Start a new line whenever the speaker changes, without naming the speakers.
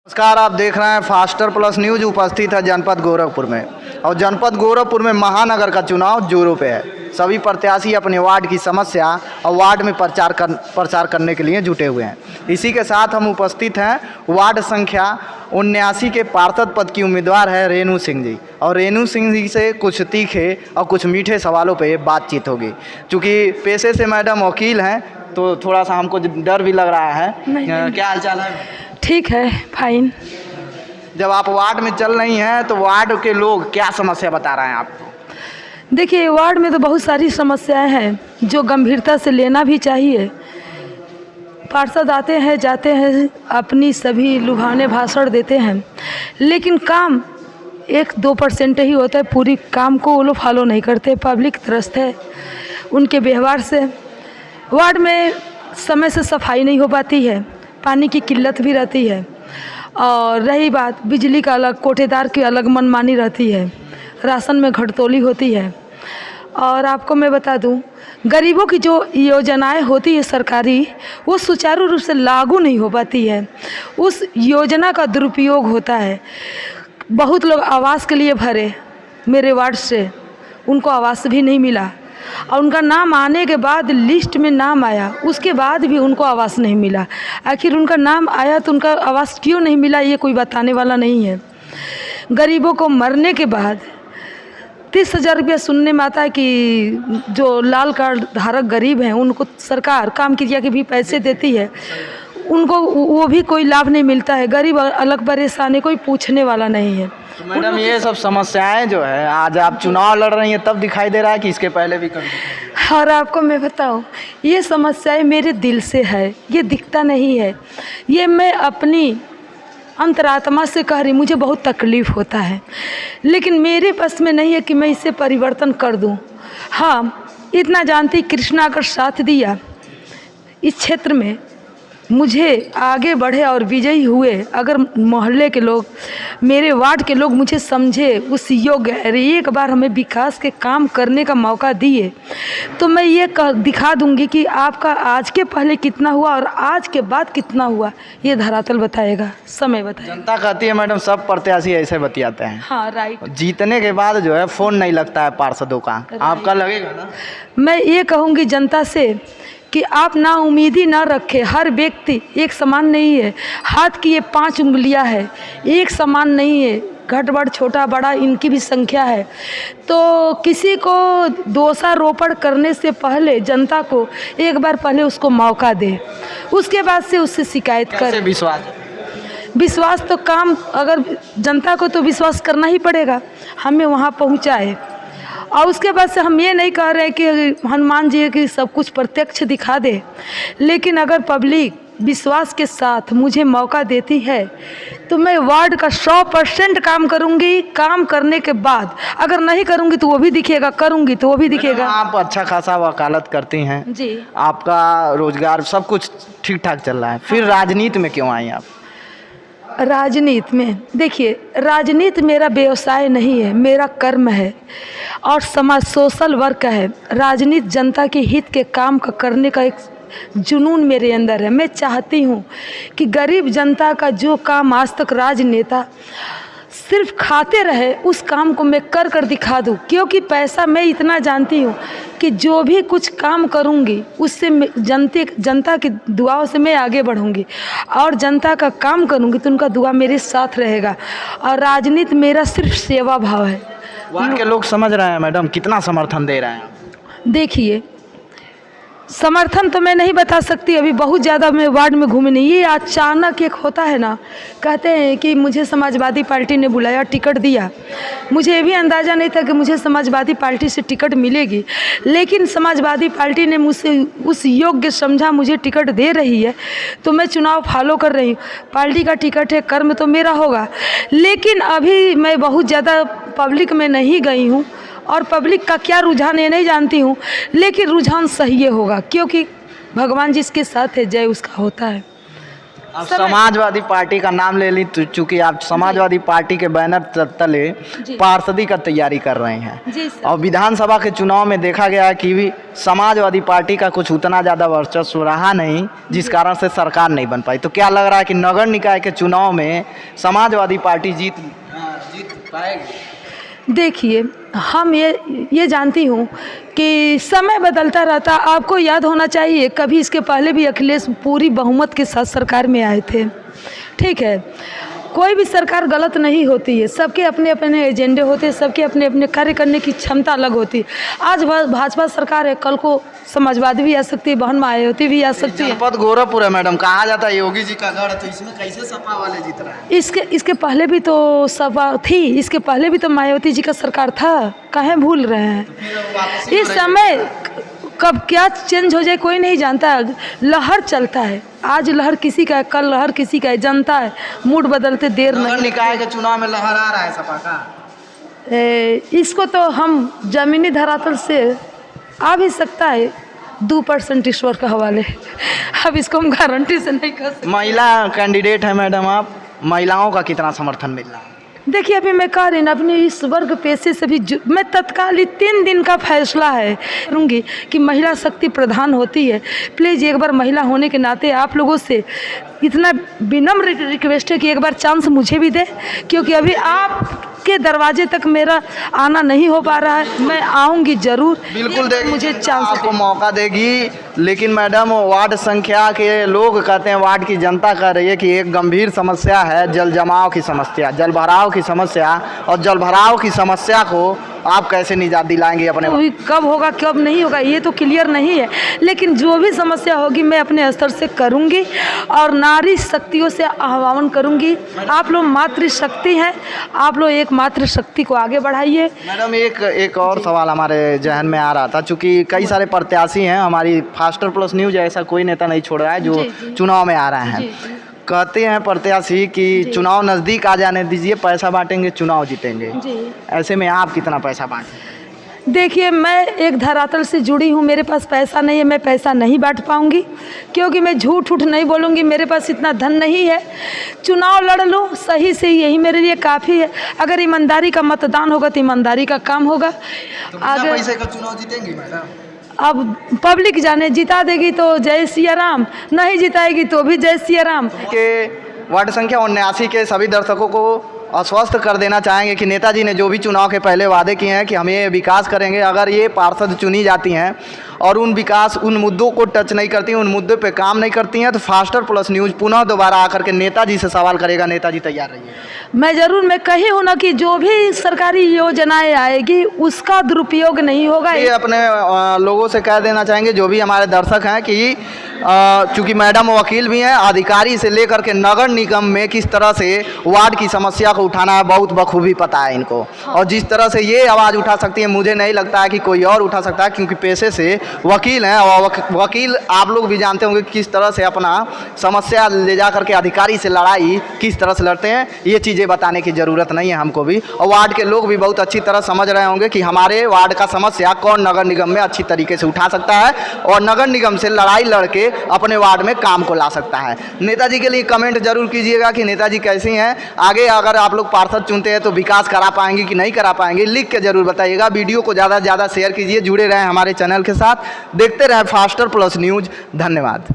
नमस्कार, आप देख रहे हैं फास्टर प्लस न्यूज। उपस्थित है जनपद गोरखपुर में, और जनपद गोरखपुर में महानगर का चुनाव जोरों पे है। सभी प्रत्याशी अपने वार्ड की समस्या और वार्ड में प्रचार करने के लिए जुटे हुए हैं। इसी के साथ हम उपस्थित हैं वार्ड संख्या 79 के पार्षद पद की उम्मीदवार है रेणु सिंह जी, और रेणु सिंह जी से कुछ तीखे और कुछ मीठे सवालों पे बातचीत होगी। चूँकि पेशे से मैडम वकील हैं तो थोड़ा सा हमको डर भी लग रहा है। क्या हाल चाल है?
ठीक है, फाइन।
जब आप वार्ड में चल रही हैं तो वार्ड के लोग क्या समस्या बता रहे हैं आपको?
देखिए, वार्ड में तो बहुत सारी समस्याएं हैं जो गंभीरता से लेना भी चाहिए। पार्षद आते हैं जाते हैं, अपनी सभी लुभावने भाषण देते हैं, लेकिन काम 1-2% ही होता है। पूरी काम को वो लोग फॉलो नहीं करते। पब्लिक त्रस्त है उनके व्यवहार से। वार्ड में समय से सफाई नहीं हो पाती है, पानी की किल्लत भी रहती है, और रही बात बिजली का अलग, कोटेदार की अलग मनमानी रहती है, राशन में घटतोली होती है। और आपको मैं बता दूं, गरीबों की जो योजनाएं होती है सरकारी, वो सुचारू रूप से लागू नहीं हो पाती है। उस योजना का दुरुपयोग होता है। बहुत लोग आवास के लिए भरे मेरे वार्ड से, उनको आवास भी नहीं मिला, और उनका नाम आने के बाद लिस्ट में नाम आया, उसके बाद भी उनको आवास नहीं मिला। आखिर उनका नाम आया तो उनका आवास क्यों नहीं मिला, ये कोई बताने वाला नहीं है। गरीबों को मरने के बाद 30,000 रुपया सुनने में आता है कि जो लाल कार्ड धारक गरीब हैं उनको सरकार काम क्रिया के भी पैसे देती है, उनको वो भी कोई लाभ नहीं मिलता है। गरीब अलग परेशान है, कोई पूछने वाला नहीं है।
तो मैडम, ये सब समस्याएं जो है, आज आप चुनाव लड़ रही हैं तब दिखाई दे रहा है कि इसके पहले भी कभी?
और आपको मैं बताऊं, ये समस्याएं मेरे दिल से है, ये दिखता नहीं है। ये मैं अपनी अंतरात्मा से कह रही, मुझे बहुत तकलीफ़ होता है, लेकिन मेरे बस में नहीं है कि मैं इसे परिवर्तन कर दूं। हाँ, इतना जानती, कृष्णा अगर साथ दिया इस क्षेत्र में, मुझे आगे बढ़े और विजयी हुए, अगर मोहल्ले के लोग, मेरे वार्ड के लोग मुझे समझे उस योग्य, एक बार हमें विकास के काम करने का मौका दिए, तो मैं ये दिखा दूंगी कि आपका आज के पहले कितना हुआ और आज के बाद कितना हुआ, ये धरातल बताएगा, समय बताएगा।
जनता कहती है मैडम सब प्रत्याशी ऐसे बतियाते हैं।
हाँ, राइट।
जीतने के बाद जो है फ़ोन नहीं लगता है पार्षदों का, आपका लगेगा ना?
मैं ये कहूँगी जनता से कि आप ना उम्मीदी ना रखें। हर व्यक्ति एक समान नहीं है। हाथ की ये 5 उंगलियां है, एक समान नहीं है। घट बढ़, छोटा बड़ा, इनकी भी संख्या है। तो किसी को दोषारोपण करने से पहले जनता को एक बार पहले उसको मौका दे, उसके बाद से उससे शिकायत करे। विश्वास तो काम, अगर जनता को तो विश्वास करना ही पड़ेगा, हमें वहाँ पहुँचाए। और उसके बाद से हम ये नहीं कह रहे कि हनुमान जी की सब कुछ प्रत्यक्ष दिखा दे, लेकिन अगर पब्लिक विश्वास के साथ मुझे मौका देती है तो मैं वार्ड का 100% काम करूंगी। काम करने के बाद अगर नहीं करूंगी तो वो भी दिखेगा, करूंगी तो वो भी दिखेगा।
आप अच्छा खासा वकालत करती हैं
जी,
आपका रोजगार सब कुछ ठीक ठाक चल रहा है, फिर राजनीति में क्यों आई आप?
राजनीति में देखिए, राजनीति मेरा व्यवसाय नहीं है, मेरा कर्म है और समाज सोशल वर्क है। राजनीति जनता के हित के काम का करने का एक जुनून मेरे अंदर है। मैं चाहती हूँ कि गरीब जनता का जो काम आज तक राजनेता सिर्फ खाते रहे, उस काम को मैं कर कर दिखा दूँ। क्योंकि पैसा, मैं इतना जानती हूँ कि जो भी कुछ काम करूँगी उससे जनता की दुआओं से मैं आगे बढ़ूँगी, और जनता का काम करूँगी तो उनका दुआ मेरे साथ रहेगा। और राजनीति मेरा सिर्फ सेवा भाव है।
वार्ड के लोग समझ रहे हैं मैडम, कितना समर्थन दे रहे हैं?
देखिए, समर्थन तो मैं नहीं बता सकती, अभी बहुत ज़्यादा मैं वार्ड में घूमी नहीं। ये अचानक एक होता है ना, कहते हैं कि मुझे समाजवादी पार्टी ने बुलाया, टिकट दिया। मुझे ये भी अंदाज़ा नहीं था कि मुझे समाजवादी पार्टी से टिकट मिलेगी, लेकिन समाजवादी पार्टी ने मुझसे उस योग्य समझा, मुझे टिकट दे रही है तो मैं चुनाव फॉलो कर रही हूँ। पार्टी का टिकट है, कर्म तो मेरा होगा, लेकिन अभी मैं बहुत ज़्यादा पब्लिक में नहीं गई हूँ, और पब्लिक का क्या रुझान है नहीं जानती हूँ, लेकिन रुझान सही होगा, क्योंकि भगवान जिसके साथ है जय उसका होता है।
अब समाजवादी पार्टी का नाम ले ली चूंकि आप समाजवादी पार्टी के बैनर तले पार्षदी का तैयारी कर रहे हैं
जी सर।
और विधानसभा के चुनाव में देखा गया है कि भी समाजवादी पार्टी का कुछ उतना ज़्यादा वर्चस्व रहा नहीं, जिस कारण से सरकार नहीं बन पाई। तो क्या लग रहा है कि नगर निकाय के चुनाव में समाजवादी पार्टी जीत पाएगी?
देखिए, हम ये जानती हूँ कि समय बदलता रहता। आपको याद होना चाहिए कभी इसके पहले भी अखिलेश पूरी बहुमत के साथ सरकार में आए थे। ठीक है, कोई भी सरकार गलत नहीं होती है, सबके अपने अपने एजेंडे होते हैं, सबके अपने अपने कार्य करने की क्षमता अलग होती है। आज भाजपा सरकार है, कल को समाजवादी भी आ सकती है, बहन मायावती भी आ सकती है।
जनपद गोरखपुर है मैडम, कहा जाता है योगी जी का गढ़, तो इसमें कैसे सपा वाले जीत रहे हैं?
इसके पहले भी तो सपा थी, इसके पहले भी तो मायावती जी का सरकार था, काहे भूल रहे हैं? इस समय कब क्या चेंज हो जाए कोई नहीं जानता। लहर चलता है, आज लहर किसी का है, कल लहर किसी का है, जनता है, मूड बदलते देर नहीं।
नगर निकाय के चुनाव में लहर आ रहा है सपा का?
इसको तो हम जमीनी धरातल से आ भी सकता है, 2% ईश्वर के हवाले। अब इसको हम गारंटी से नहीं कर सकते।
महिला कैंडिडेट है मैडम आप, महिलाओं का कितना समर्थन मिल रहा है?
देखिए, अभी मैं कह रही ना, अपने इस वर्ग पेशे से भी मैं तत्काल 3 दिन का फैसला है करूँगी कि महिला शक्ति प्रधान होती है। प्लीज़ एक बार महिला होने के नाते आप लोगों से इतना विनम्र रिक्वेस्ट है कि एक बार चांस मुझे भी दे, क्योंकि अभी आपके दरवाजे तक मेरा आना नहीं हो पा रहा है। मैं आऊँगी ज़रूर,
बिल्कुल देगी,
मुझे चांस
आपको मौका देगी। लेकिन मैडम, वार्ड संख्या के लोग कहते हैं, वार्ड की जनता कह रही है कि एक गंभीर समस्या है जल जमाव की समस्या, जल भराव की समस्या, और जल भराव की समस्या को आप कैसे निजात दिलाएंगे अपने?
तो कब होगा कब नहीं होगा ये तो क्लियर नहीं है, लेकिन जो भी समस्या होगी मैं अपने स्तर से करूंगी और नारी शक्तियों से आह्वान करूंगी। आप लोग मातृशक्ति हैं, आप लोग एक मातृशक्ति को आगे बढ़ाइए।
मैडम, एक और सवाल हमारे जहन में आ रहा था, चूँकि कई सारे प्रत्याशी हैं, हमारी फास्टर प्लस न्यूज ऐसा कोई नेता नहीं छोड़ रहा है जो चुनाव में आ रहे हैं। कहते हैं प्रत्याशी कि चुनाव नज़दीक आ जाने दीजिए, पैसा बांटेंगे, चुनाव जीतेंगे। ऐसे में आप कितना पैसा बांटें?
देखिए, मैं एक धरातल से जुड़ी हूँ, मेरे पास पैसा नहीं है, मैं पैसा नहीं बांट पाऊँगी, क्योंकि मैं झूठ नहीं बोलूँगी, मेरे पास इतना धन नहीं है। चुनाव लड़ लूँ सही से, यही मेरे लिए काफ़ी है। अगर ईमानदारी का मतदान होगा तो ईमानदारी का काम होगा।
तो बिना पैसे का चुनाव जीतेंगी मैडम?
अब पब्लिक जाने, जिता देगी तो जय सिया राम, नहीं जिताएगी तो भी जय सिया राम।
के वार्ड संख्या 79 के सभी दर्शकों को आश्वस्त कर देना चाहेंगे कि नेताजी ने जो भी चुनाव के पहले वादे किए हैं कि हम ये विकास करेंगे, अगर ये पार्षद चुनी जाती हैं और उन मुद्दों को टच नहीं करती हैं, उन मुद्दों पे काम नहीं करती हैं, तो फास्टर प्लस न्यूज़ पुनः दोबारा आकर के नेताजी से सवाल करेगा। नेताजी तैयार रहिए।
मैं कही हूँ ना कि जो भी सरकारी योजनाएं आएगी उसका दुरुपयोग नहीं होगा।
ये अपने लोगों से कह देना चाहेंगे, जो भी हमारे दर्शक हैं, कि चूँकि मैडम वकील भी हैं, अधिकारी से लेकर के नगर निगम में किस तरह से वार्ड की समस्या को उठाना है बहुत बखूबी पता है इनको। और जिस तरह से ये आवाज़ उठा सकती है, मुझे नहीं लगता है कि कोई और उठा सकता है, क्योंकि पेशे से वकील हैं, और वकील आप लोग भी जानते होंगे किस तरह से अपना समस्या ले जा करके अधिकारी से लड़ाई किस तरह से लड़ते हैं। ये चीज़ें बताने की ज़रूरत नहीं है हमको भी, और वार्ड के लोग भी बहुत अच्छी तरह समझ रहे होंगे कि हमारे वार्ड का समस्या कौन नगर निगम में अच्छी तरीके से उठा सकता है और नगर निगम से लड़ाई लड़के अपने वार्ड में काम को ला सकता है। नेताजी के लिए कमेंट जरूर कीजिएगा कि नेताजी कैसी हैं, आगे अगर आप लोग पार्षद चुनते हैं तो विकास करा पाएंगे कि नहीं करा पाएंगे, लिख के जरूर बताइएगा। वीडियो को ज़्यादा से ज़्यादा शेयर कीजिए, जुड़े रहें हमारे चैनल के साथ, देखते रहें फास्टर प्लस न्यूज़। धन्यवाद।